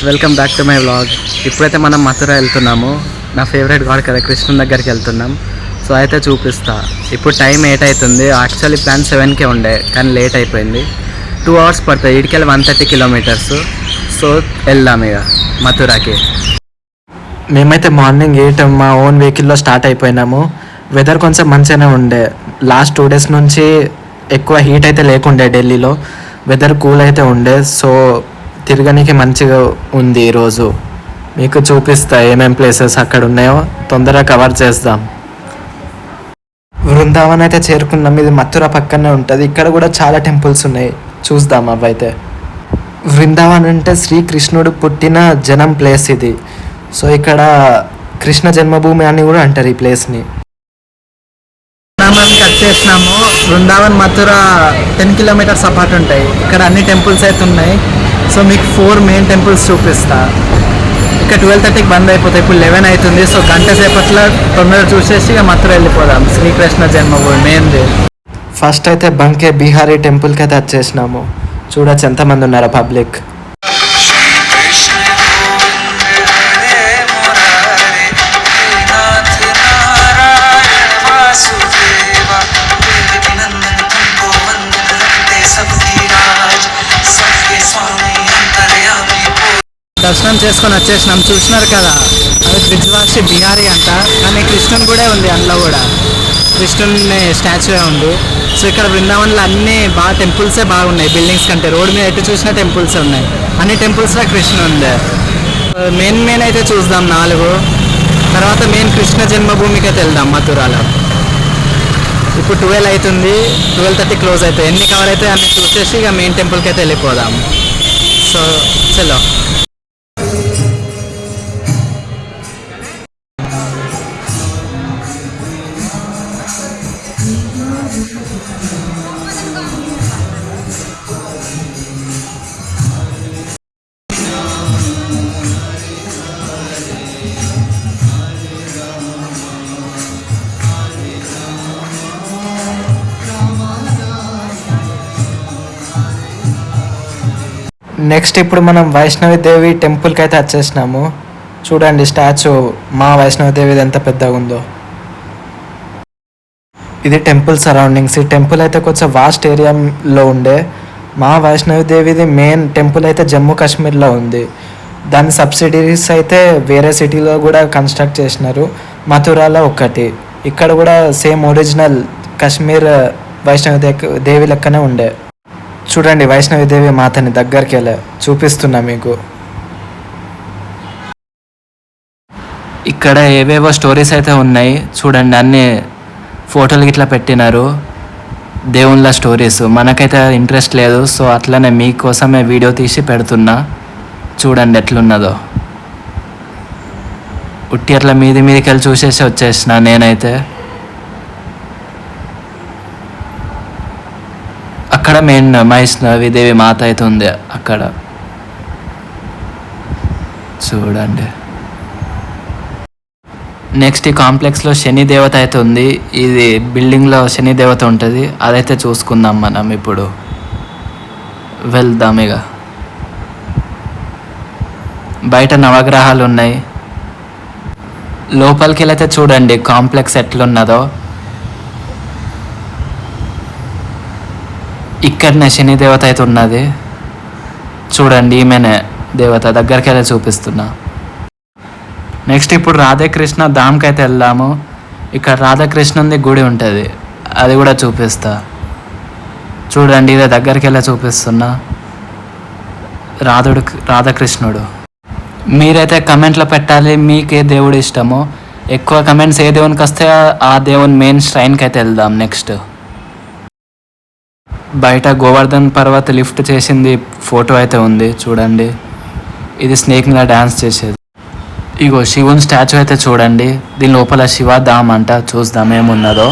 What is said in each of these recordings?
Welcome back to my vlog. ఇప్పుడైతే మనం మథుర వెళ్తున్నాము. నా ఫేవరెట్ గాడ్ కదా, కృష్ణుని దగ్గరికి వెళ్తున్నాం. సో అయితే చూపిస్తా. ఇప్పుడు టైం 8 అవుతుంది. యాక్చువల్లీ ప్లాన్ 7కే ఉండే, కానీ లేట్ అయిపోయింది. 2 hours పడుతుంది. ఇటుకెళ్ళి 130 kilometers. సో వెళ్దాం ఇక మథురాకి. మేమైతే మార్నింగ్ 8 మా ఓన్ వెహికల్లో స్టార్ట్ అయిపోయినాము. వెదర్ కొంచెం మంచిగానే ఉండే. లాస్ట్ 2 days నుంచి ఎక్కువ హీట్ అయితే లేకుండే ఢిల్లీలో. వెదర్ కూల్ అయితే ఉండే. సో తిరగడానికి మంచిగా ఉంది. ఈరోజు మీకు చూపిస్తా ఏమేం ప్లేసెస్ అక్కడ ఉన్నాయో. తొందరగా కవర్ చేద్దాం. బృందావన్ అయితే చేరుకున్నాం. ఇది మథుర పక్కనే ఉంటుంది. ఇక్కడ కూడా చాలా టెంపుల్స్ ఉన్నాయి, చూద్దాం అవైతే. బృందావన్ అంటే శ్రీకృష్ణుడు పుట్టిన జనం ప్లేస్ ఇది. సో ఇక్కడ కృష్ణ జన్మభూమి అని కూడా అంటారు ఈ ప్లేస్ని. కట్ చేసినాము. బృందావన్ మథుర 10 kilometers అపార్ట్ ఉంటాయి. ఇక్కడ అన్ని టెంపుల్స్ అయితే ఉన్నాయి. సో మీకు 4 మెయిన్ టెంపుల్స్ చూపిస్తా. ఇక్కడ 12:30కి బంద్ అయిపోతాయి. ఇప్పుడు 11 అవుతుంది. సో గంట సేపట్లో తొందరగా చూసేసి ఇక మథుర వెళ్ళిపోదాం. శ్రీకృష్ణ జన్మభూమి మెయిన్ది. ఫస్ట్ అయితే బంకే బిహారీ టెంపుల్కి అయితే వచ్చేసినాము. చూడొచ్చు ఎంతమంది ఉన్నారో పబ్లిక్. దర్శనం చేసుకొని వచ్చేసినాం. చూసినారు కదా, అది బ్రిజ్వాసి బిహారీ అంట, కానీ కృష్ణుని కూడా ఉంది. అందులో కూడా కృష్ణుని స్టాచ్యూ ఉంది. సో ఇక్కడ బృందావన్లో అన్ని బాగా టెంపుల్సే బాగున్నాయి. బిల్డింగ్స్ కంటే రోడ్ మీద ఎటు చూసినా టెంపుల్స్ ఉన్నాయి. అన్ని టెంపుల్స్లో కృష్ణుడు ఉంది. మెయిన్ అయితే చూద్దాం 4. తర్వాత మెయిన్ కృష్ణ జన్మభూమికి అయితే వెళ్దాం మథురాలో. ఇప్పుడు 12 అవుతుంది. 12:30 క్లోజ్ అవుతాయి. ఎన్ని కవర్ అయితే అన్ని చూసేసి ఇక మెయిన్ టెంపుల్కి అయితే వెళ్ళిపోదాం. సో చలో. నెక్స్ట్ ఇప్పుడు మనం వైష్ణవిదేవి టెంపుల్కి అయితే వచ్చేసినాము. చూడండి స్టాచ్యూ మా వైష్ణవిదేవిది ఎంత పెద్దగా ఉందో. ఇది టెంపుల్ సరౌండింగ్స్. ఈ టెంపుల్ అయితే కొంచెం వాస్ట్ ఏరియాలో ఉండే. మా వైష్ణవిదేవిది మెయిన్ టెంపుల్ అయితే జమ్మూ కాశ్మీర్లో ఉంది. దాని సబ్సిడరీస్ అయితే వేరే సిటీలో కూడా కన్స్ట్రక్ట్ చేసినారు. మథురాలో ఒకటి. ఇక్కడ కూడా సేమ్ ఒరిజినల్ కాశ్మీర్ వైష్ణవిదేవి లెక్కనే ఉండే. చూడండి వైష్ణవిదేవి మాతని దగ్గరికి వెళ్ళి చూపిస్తున్నా మీకు. ఇక్కడ ఏవేవో స్టోరీస్ అయితే ఉన్నాయి. చూడండి అన్ని ఫోటోలు ఇట్లా పెట్టినారు, దేవుళ్ళ స్టోరీస్. మనకైతే ఇంట్రెస్ట్ లేదు, సో అట్లనే మీకోసమే వీడియో తీసి పెడుతున్నా. చూడండి ఎట్లున్నదో. ఉట్టి అట్లా మీదికి వెళ్ళి చూసేసి వచ్చేసిన నేనైతే. అక్కడ మెయిన్ వైష్ణవిదేవి మాత అయితే ఉంది అక్కడ. చూడండి నెక్స్ట్ ఈ కాంప్లెక్స్లో శని దేవత అయితే ఉంది. ఇది బిల్డింగ్లో శని దేవత ఉంటుంది. అదైతే చూసుకుందాం మనం. ఇప్పుడు వెళ్దాం ఇక. బయట నవగ్రహాలు ఉన్నాయి. లోపలికి వెళ్ళైతే చూడండి కాంప్లెక్స్ ఎట్లున్నదో. ఇక్కడనే శని దేవత అయితే ఉన్నది. చూడండి ఈమెనే దేవత. దగ్గరికి వెళ్ళి చూపిస్తున్నా. నెక్స్ట్ ఇప్పుడు రాధాకృష్ణ ధామ్కి అయితే వెళ్దాము. ఇక్కడ రాధాకృష్ణుంది గుడి ఉంటుంది, అది కూడా చూపిస్తా. చూడండి ఇదే దగ్గరికి వెళ్ళి చూపిస్తున్నా. రాధాకృష్ణుడు. మీరైతే కమెంట్లో పెట్టాలి మీకు ఏ దేవుడు ఇష్టమో. ఎక్కువ కమెంట్స్ ఏ దేవునికి వస్తే ఆ దేవుని మెయిన్ ష్రైన్కి అయితే వెళ్దాం. నెక్స్ట్ బయట గోవర్ధన్ పర్వత్ లిఫ్ట్ చేసింది ఫోటో అయితే ఉంది. చూడండి ఇది స్నేక్ మీద డ్యాన్స్ చేసేది. ఇగో శివుని స్టాచ్యూ అయితే చూడండి. దీని లోపల శివధామ్ అంట. చూద్దాం ఏమున్నదో.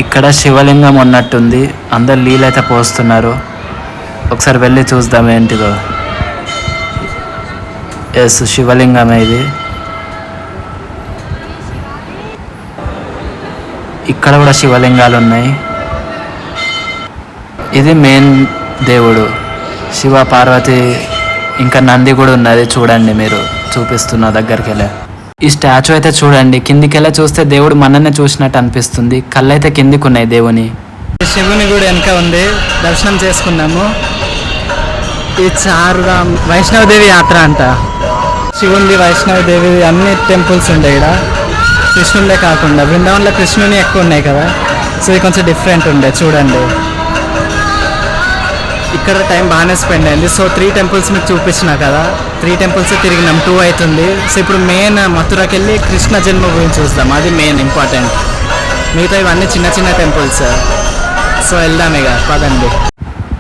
ఇక్కడ శివలింగం ఉన్నట్టుంది. అందరు నీళ్ళు అయితే పోస్తున్నారు. ఒకసారి వెళ్ళి చూద్దాం ఏంటిదో. ఎస్ శివలింగమే ఇది. ఇక్కడ కూడా శివలింగాలు ఉన్నాయి. ఇది మెయిన్ దేవుడు. శివ పార్వతి ఇంకా నంది కూడా ఉన్నది చూడండి, మీరు చూపిస్తున్న దగ్గరికి వెళ్ళే ఈ స్టాచ్యూ అయితే చూడండి, కిందికి వెళ్ళి చూస్తే దేవుడు మనల్ని చూసినట్టు అనిపిస్తుంది. కళ్ళు అయితే కిందికి ఉన్నాయి దేవుని. శివుని కూడా వెనక ఉంది, దర్శనం చేసుకున్నాము. ఈ చారుధామ్ వైష్ణవదేవి యాత్ర అంట. శివుంది, వైష్ణవదేవి అన్ని టెంపుల్స్ ఉంటాయి ఇక్కడ, కృష్ణుడే కాకుండా. బృందావనంలో కృష్ణుని ఎక్కువ ఉన్నాయి కదా, సో ఇది కొంచెం డిఫరెంట్ ఉండే. చూడండి ఇక్కడ టైం బాగానే స్పెండ్ అయింది. సో 3 టెంపుల్స్ మీకు చూపించిన కదా, 3 టెంపుల్స్ తిరిగినాం, 2 అవుతుంది. సో ఇప్పుడు మెయిన్ మథురకి వెళ్ళి కృష్ణ జన్మభూమి చూద్దాం, అది మెయిన్ ఇంపార్టెంట్. మిగతా ఇవన్నీ చిన్న చిన్న టెంపుల్స్. సో వెళ్దాం ఇక, పదండి.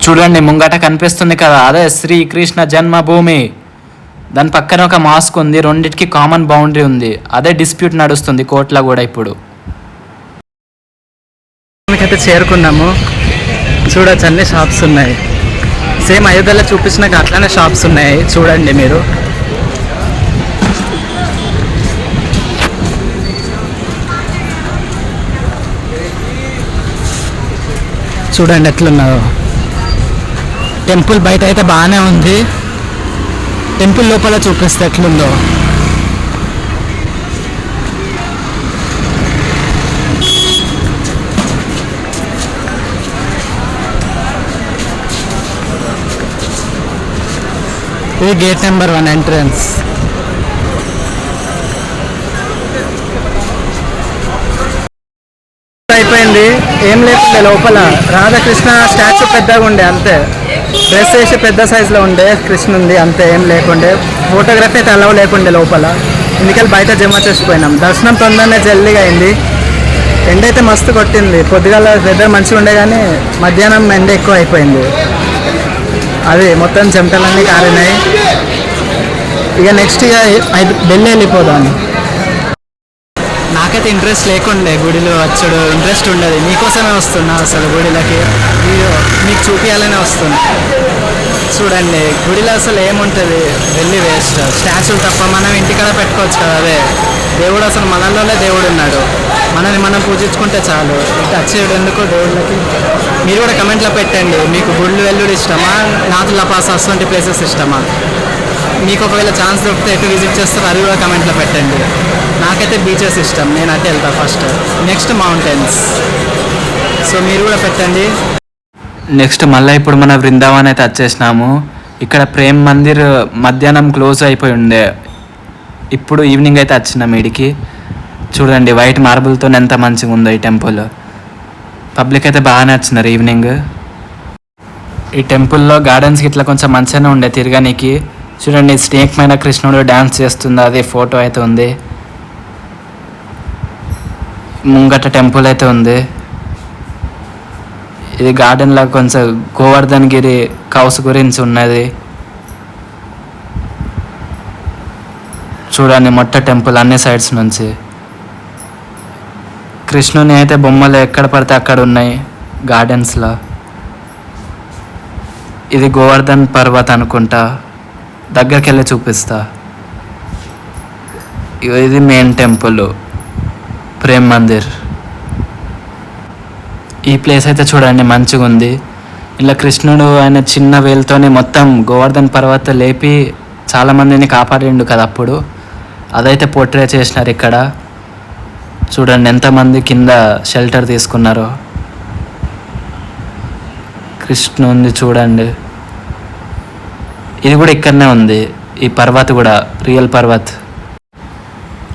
చూడండి ముంగట కనిపిస్తుంది కదా, అదే శ్రీకృష్ణ జన్మభూమి. దాని పక్కన ఒక మాస్క్ ఉంది, రెండింటికి కామన్ బౌండరీ ఉంది. అదే డిస్ప్యూట్ నడుస్తుంది కోర్టులో కూడా. ఇప్పుడు అయితే చేరుకున్నాము, చూడొచ్చు అన్ని షాప్స్ ఉన్నాయి. సేమ్ అయోధ్యలో చూపించినాక అట్లానే షాప్స్ ఉన్నాయి, చూడండి మీరు. చూడండి ఎట్లున్నదో. టెంపుల్ బయట అయితే బాగానే ఉంది, టెంపుల్ లోపల చూపిస్తే ఎట్లుందో. ఇది గేట్ నెంబర్ 1 ఎంట్రన్స్. అయిపోయింది, ఏం లేకుండే లోపల. రాధాకృష్ణ స్టాచ్యూ పెద్దగా ఉండే, అంతే. డ్రెస్ వేసి పెద్ద సైజులో ఉండే కృష్ణుంది, అంతే. ఏం లేకుండే, ఫోటోగ్రఫీ అయితే అలవ్ లేకుండే లోపల. ఎందుకంటే బయట జమ చేసిపోయినాం. దర్శనం తొందరనే జల్దీగా అయింది. ఎండ అయితే మస్తు కొట్టింది, పొద్దుగాల వెదర్ మంచిగా ఉండే కానీ మధ్యాహ్నం ఎండ ఎక్కువ అయిపోయింది. అది మొత్తం చెమటలన్నీ కారినాయి. ఇక నెక్స్ట్ ఇక ఢిల్లీ వెళ్ళిపోదాం. నాకైతే ఇంట్రెస్ట్ లేకుండే గుడిలో వచ్చాడు, ఇంట్రెస్ట్ ఉండదు. మీకోసమే వస్తున్నా అసలు గుడిలోకి, మీకు చూపించాలనే వస్తున్నా. చూడండి గుడిలో అసలు ఏముంటుంది, వెళ్ళి వేస్ట్. స్టాచ్యూలు తప్ప మనం ఇంటికాడ పెట్టుకోవచ్చు కదా. అదే దేవుడు, అసలు మనల్లోనే దేవుడు ఉన్నాడు. మనల్ని మనం పూజించుకుంటే చాలు. ఇటు వచ్చేడు ఎందుకో దేవుళ్ళకి. మీరు కూడా కమెంట్లో పెట్టండి, మీకు గుళ్ళు వెల్లుడు ఇష్టమా, నాతుల పాస్ అటువంటి ప్లేసెస్ ఇష్టమా? మీకు ఒకవేళ ఛాన్స్ దొరికితే ఎటు విజిట్ చేస్తారో అది కూడా కమెంట్లో పెట్టండి. నాకైతే బీచెస్ ఇష్టం, నేను అటే వెళ్తా ఫస్ట్, నెక్స్ట్ మౌంటైన్స్. సో మీరు కూడా పెట్టండి. నెక్స్ట్ మళ్ళీ ఇప్పుడు మన బృందావన్ అయితే వచ్చేసినాము. ఇక్కడ ప్రేమ్ మందిర్ మధ్యాహ్నం క్లోజ్ అయిపోయి ఉండే, ఇప్పుడు ఈవినింగ్ అయితే వచ్చినాం వీడికి. చూడండి వైట్ మార్బుల్తో ఎంత మంచిగా ఉందో ఈ టెంపుల్. పబ్లిక్ అయితే బాగానే వచ్చినారు ఈవినింగ్. ఈ టెంపుల్లో గార్డెన్స్కి ఇట్లా కొంచెం మంచిగానే ఉండే తిరగడానికి. చూడండి స్నేక్ పైన కృష్ణుడు డ్యాన్స్ చేస్తుంది, అది ఫోటో అయితే ఉంది. ముంగట టెంపుల్ అయితే ఉంది. ఇది గార్డెన్లో కొంచెం గోవర్ధన్ గిరి కౌస్ గురించి ఉన్నది. చూడండి మొట్ట టెంపుల్ అన్ని సైడ్స్ నుంచి. కృష్ణుని అయితే బొమ్మలు ఎక్కడ పడితే అక్కడ ఉన్నాయి గార్డెన్స్లో. ఇది గోవర్ధన్ పర్వత్ అనుకుంటా, దగ్గరికి వెళ్ళి చూపిస్తా. ఇది మెయిన్ టెంపుల్ ప్రేమ్ మందిర్. ఈ ప్లేస్ అయితే చూడండి మంచిగా ఉంది. ఇలా కృష్ణుడు ఆయన చిన్న వేలుతోనే మొత్తం గోవర్ధన్ పర్వత లేపి చాలామందిని కాపాడిండు కదా అప్పుడు, అదైతే పోర్ట్రే చేసినారు ఇక్కడ. చూడండి ఎంతమంది కింద షెల్టర్ తీసుకున్నారో. కృష్ణుంది చూడండి, ఇది కూడా ఇక్కడనే ఉంది. ఈ పర్వత్ కూడా రియల్ పర్వత్.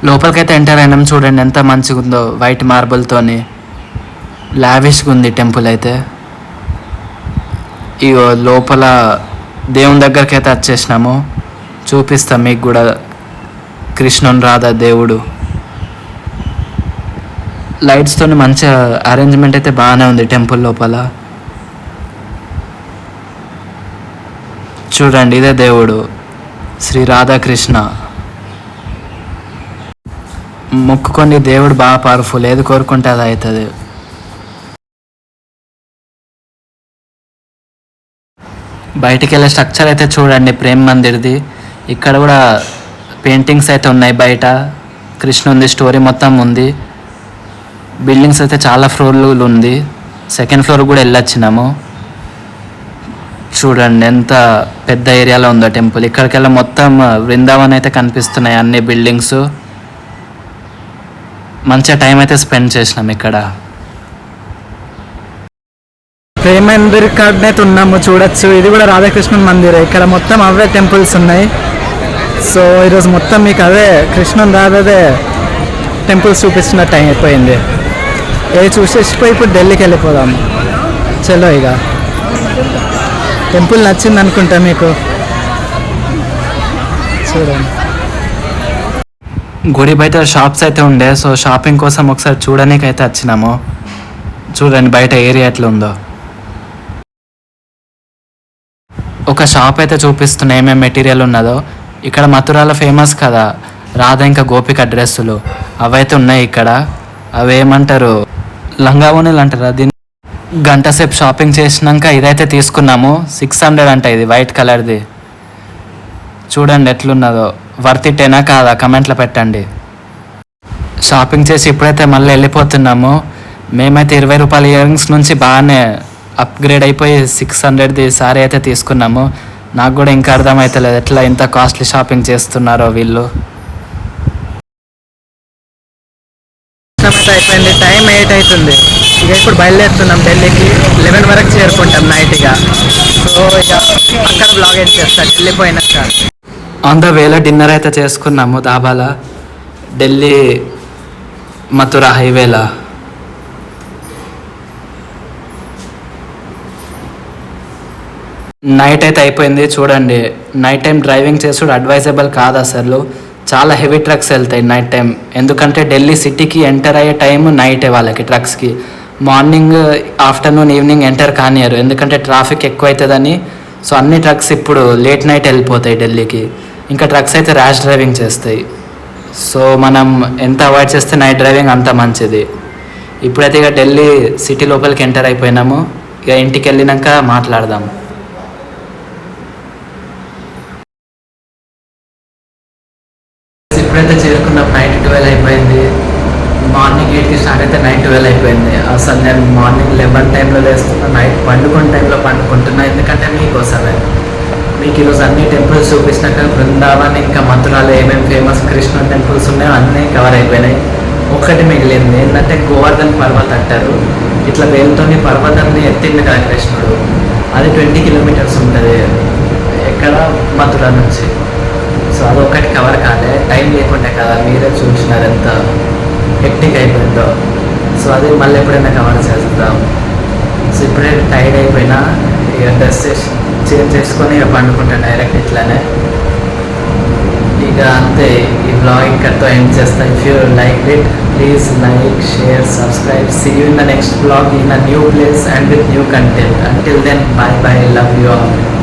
లోపలికైతే ఎంటర్ అయినాం. చూడండి ఎంత మంచిగా ఉందో, వైట్ మార్బుల్తోని లావిష్గా ఉంది టెంపుల్ అయితే. ఈ లోపల దేవుని దగ్గరికి అయితే వచ్చేసినాము, చూపిస్తాం మీకు కూడా. కృష్ణుని రాధా దేవుడు లైట్స్తో మంచిగా అరేంజ్మెంట్ అయితే బాగానే ఉంది టెంపుల్ లోపల. చూడండి ఇదే దేవుడు శ్రీ రాధాకృష్ణ. మొక్కుకొని దేవుడు బాగా పవర్ఫుల్, ఏది కోరుకుంటే అది అవుతుంది. బయటికి వెళ్ళే స్ట్రక్చర్ అయితే చూడండి ప్రేమ్ మందిర్ది. ఇక్కడ కూడా పెయింటింగ్స్ అయితే ఉన్నాయి బయట. కృష్ణుంది స్టోరీ మొత్తం ఉంది. బిల్డింగ్స్ అయితే చాలా ఫ్లోర్లు ఉంది. 2nd ఫ్లోర్ కూడా వెళ్ళొచ్చినాము. చూడండి ఎంత పెద్ద ఏరియాలో ఉందో టెంపుల్. ఇక్కడికెళ్ళి మొత్తం బృందావన్ అయితే కనిపిస్తున్నాయి, అన్ని బిల్డింగ్స్. మంచిగా టైం అయితే స్పెండ్ చేసినాం ఇక్కడ. ప్రేమ మందిర్ కాడనే ఉన్నాము, చూడొచ్చు. ఇది కూడా రాధాకృష్ణన్ మందిర్. ఇక్కడ మొత్తం అవే టెంపుల్స్ ఉన్నాయి. సో ఈరోజు మొత్తం మీకు అదే కృష్ణన్ రాధదే టెంపుల్స్ చూపిస్తున్న టైం అయిపోయింది. చూసేసిపోయి ఇప్పుడు ఢిల్లీకి వెళ్ళిపోదాం. చలో ఇక టెంపుల్ నచ్చింది అనుకుంటా మీకు. చూడండి గుడి బయట షాప్స్ అయితే ఉండే, సో షాపింగ్ కోసం ఒకసారి చూడడానికి అయితే వచ్చినాము. చూడండి బయట ఏరియా ఎట్లా ఉందో. ఒక షాప్ అయితే చూపిస్తున్నా ఏమేమి మెటీరియల్ ఉన్నదో. ఇక్కడ మథురాలో ఫేమస్ కదా రాధ ఇంకా గోపిక డ్రెస్సులు, అవైతే ఉన్నాయి ఇక్కడ. అవేమంటారు, లంగావోణీలు అంటారు. దీన్ని గంట సేపు షాపింగ్ చేసినాక ఇదైతే తీసుకున్నాము. 600 అంట ఇది, వైట్ కలర్ది. చూడండి ఎట్లున్నదో, వర్త్ ఇట్టేనా కాదా కమెంట్లో పెట్టండి. షాపింగ్ చేసి ఇప్పుడైతే మళ్ళీ వెళ్ళిపోతున్నాము. మేమైతే 20 రూపాయల ఇయర్ రింగ్స్ నుంచి బాగానే అప్గ్రేడ్ అయిపోయి 600ది సారీ అయితే తీసుకున్నాము. నాకు కూడా ఇంకా అర్థమవుతలేదు ఎట్లా ఇంత కాస్ట్లీ షాపింగ్ చేస్తున్నారో వీళ్ళు. అయిపోయింది, టైం 8 అవుతుంది. ఇక ఇప్పుడు బయలుదేరుతున్నాం ఢిల్లీకి. 11 వరకు చేరుకుంటాం నైట్గా. సో ఇక అక్కడ బ్లాగ్ ఏం చేస్తాను వెళ్ళిపోయినాక. ఆన్ ద వేలో డిన్నర్ అయితే చేసుకున్నాము దాబాలా, ఢిల్లీ మథురా హైవేలా. నైట్ అయితే అయిపోయింది. చూడండి నైట్ టైం డ్రైవింగ్ చేసుడు అడ్వైజబుల్ కాదు అసలు. చాలా హెవీ ట్రక్స్ వెళ్తాయి నైట్ టైం, ఎందుకంటే ఢిల్లీ సిటీకి ఎంటర్ అయ్యే టైం నైటే వాళ్ళకి ట్రక్స్కి. మార్నింగ్ ఆఫ్టర్నూన్ ఈవినింగ్ ఎంటర్ కానియరు, ఎందుకంటే ట్రాఫిక్ ఎక్కువ అవుతుందని. సో అన్ని ట్రక్స్ ఇప్పుడు లేట్ నైట్ వెళ్ళిపోతాయి ఢిల్లీకి. ఇంకా ట్రక్స్ అయితే ర్యాష్ డ్రైవింగ్ చేస్తాయి. సో మనం ఎంత అవాయిడ్ చేస్తే నైట్ డ్రైవింగ్ అంత మంచిది. ఇప్పుడైతే ఇక ఢిల్లీ సిటీ లోపలికి ఎంటర్ అయిపోయినాము. ఇక ఇంటికి వెళ్ళినాక మాట్లాడదాం. ఇప్పుడైతే చేరుకున్నాం. నైట్ 12 అయిపోయింది. మార్నింగ్ 8కి స్టార్ట్ అయితే నైట్ 12 అయిపోయింది. అసలు నేను మార్నింగ్ 11 టైంలో లేస్తున్నా, నైట్ పండుకున్న టైంలో పండుకుంటున్నా, ఎందుకంటే మీకోసమే. మీకు ఈరోజు అన్ని టెంపుల్స్ చూపించినాక బృందావన్ ఇంకా మథురాలో ఏమేమి ఫేమస్ కృష్ణ టెంపుల్స్ ఉన్నాయో అన్నీ కవర్ అయిపోయినాయి. ఒక్కటి మిగిలింది ఏంటంటే గోవర్ధన్ పర్వత్ అంటారు. ఇట్లా వేలుతోని పర్వతాన్ని ఎత్తింది కదా కృష్ణుడు. అది 20 కిలోమీటర్స్ ఉంటుంది ఎక్కడ మథుర నుంచి. సో అదొక్కటి కవర్ కాలే, టైం లేకుంటే కదా, మీరే చూసినారు ఎంత హెక్టిక్ అయిపోయిందో. సో అది మళ్ళీ ఎప్పుడైనా కవర్ చేద్దాం. సో ఇప్పుడే టైర్డ్ అయిపోయినా ఇక డ్రెస్ చేంజ్ చేసుకొని ఇక పండుకుంటాను డైరెక్ట్ ఇట్లానే. ఇక అంతే, ఈ బ్లాగ్ ఇక్కడితో ఎండ్ చేస్తా. If you like it please like, share, subscribe. See you in the next blog in a new place and with new content. Until then, bye bye, love you all.